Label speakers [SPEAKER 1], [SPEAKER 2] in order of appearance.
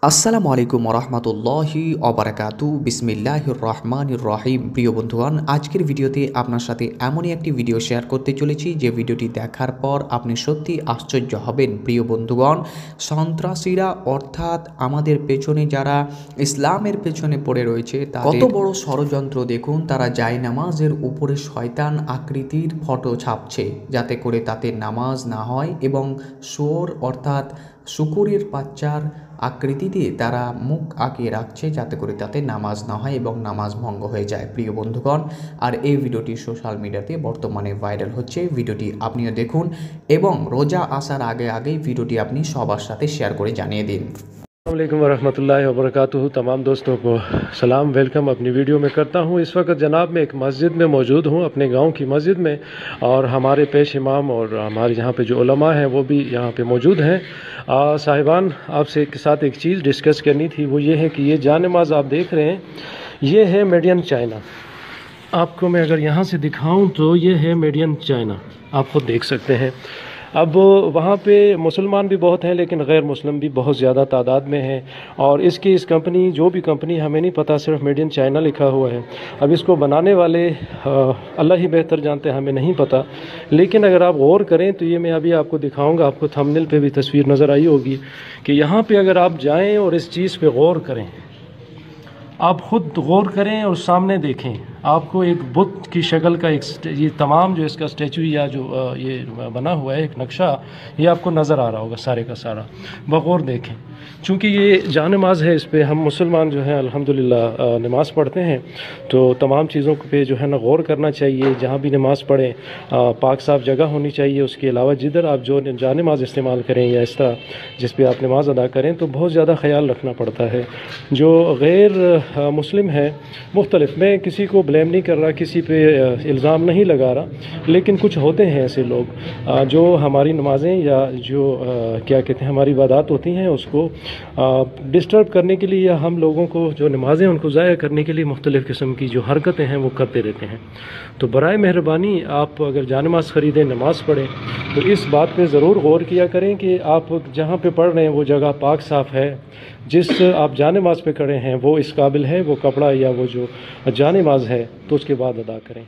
[SPEAKER 1] আসসালামু আলাইকুম রহমতুল্লাহি অবরাকাতু বিসমিল্লাহির রহমানির রহিম। প্রিয় বন্ধুগণ, আজকের ভিডিওতে আপনার সাথে এমনই একটি ভিডিও শেয়ার করতে চলেছি যে ভিডিওটি দেখার পর আপনি সত্যি আশ্চর্য হবেন। প্রিয় বন্ধুগণ, সন্ত্রাসীরা অর্থাৎ আমাদের পেছনে যারা ইসলামের পেছনে পড়ে রয়েছে কত বড় ষড়যন্ত্র দেখুন। তারা জায়নামাজের উপরে শয়তান আকৃতির ফটো ছাপছে যাতে করে তাতে নামাজ না হয়, এবং সোর অর্থাৎ শুকুরের বাচ্চার আকৃতিতে তারা মুখ আঁকিয়ে রাখছে যাতে করে তাতে নামাজ না হয় এবং নামাজ ভঙ্গ হয়ে যায়। প্রিয় বন্ধুগণ, আর এই ভিডিওটি সোশ্যাল মিডিয়াতে বর্তমানে ভাইরাল হচ্ছে। ভিডিওটি আপনিও দেখুন এবং রোজা আসার আগেই ভিডিওটি আপনি সবার সাথে শেয়ার করে জানিয়ে দিন।
[SPEAKER 2] अस्सलामुअलैकुम वरहमतुल्लाहि वबरकातुहू। तमाम दोस्तों को सलाम, वेलकम अपनी वीडियो में करता हूँ। इस वक्त जनाब मैं एक मस्जिद में मौजूद हूँ, अपने गांव की मस्जिद में, और हमारे पेश इमाम और हमारे यहाँ पे जो उलमा हैं वो भी यहाँ पे मौजूद हैं। साहिबान, आपसे के साथ एक चीज़ डिस्कस करनी थी, वो ये है कि ये जान-ए-नमाज़ आप देख रहे हैं, ये है मेड इन चाइना। आपको मैं अगर यहाँ से दिखाऊँ तो ये है मेड इन चाइना, आप खुद देख सकते हैं। अब वहाँ पे मुसलमान भी बहुत हैं लेकिन गैर मुस्लिम भी बहुत ज़्यादा तादाद में हैं, और इस कंपनी, जो भी कंपनी हमें नहीं पता, सिर्फ मेड इन चाइना लिखा हुआ है। अब इसको बनाने वाले अल्लाह ही बेहतर जानते हैं, हमें नहीं पता। लेकिन अगर आप गौर करें तो ये मैं अभी आपको दिखाऊंगा, आपको थंबनेल पे भी तस्वीर नज़र आई होगी कि यहाँ पे अगर आप जाएँ और इस चीज़ पे गौर करें, आप ख़ुद गौर करें और सामने देखें, आपको एक बुत की शक्ल का एक ये तमाम जो इसका स्टैचू या जो ये बना हुआ है एक नक्शा, ये आपको नज़र आ रहा होगा सारे का सारा। बगौर देखें, चूँकि ये जान-ए-नमाज़ है, इस पे हम मुसलमान जो हैं अल्हम्दुलिल्लाह नमाज़ पढ़ते हैं, तो तमाम चीज़ों पे जो है ना गौर करना चाहिए। जहाँ भी नमाज़ पढ़ें पाक साफ जगह होनी चाहिए। उसके अलावा जिधर आप जो जान-ए-नमाज़ इस्तेमाल करें या इस तरह जिस पे आप नमाज़ अदा करें, तो बहुत ज़्यादा ख़याल रखना पड़ता है। जो गैर मुस्लिम है मुख्तलिफ, मैं किसी को ब्लेम नहीं कर रहा, किसी पे इल्ज़ाम नहीं लगा रहा, लेकिन कुछ होते हैं ऐसे लोग जो हमारी नमाज़ें या जो क्या कहते हैं हमारी इबादत होती हैं उसको डिस्टर्ब करने के लिए, या हम लोगों को जो नमाज़ें उनको ज़ाया करने के लिए मुख्तलिफ़ किस्म की जो हरकतें हैं वो करते रहते हैं। तो बराए मेहरबानी आप अगर जान-ए-नमाज़ ख़रीदें, नमाज़ पढ़ें, तो इस बात पे ज़रूर गौर किया करें कि आप जहाँ पे पढ़ रहे हैं वो जगह पाक साफ़ है, जिस आप जान-ए-नमाज़ पे खड़े हैं वो इस काबिल है, वो कपड़ा या वो जो जान-ए-नमाज़ है तो उसके बाद अदा करें।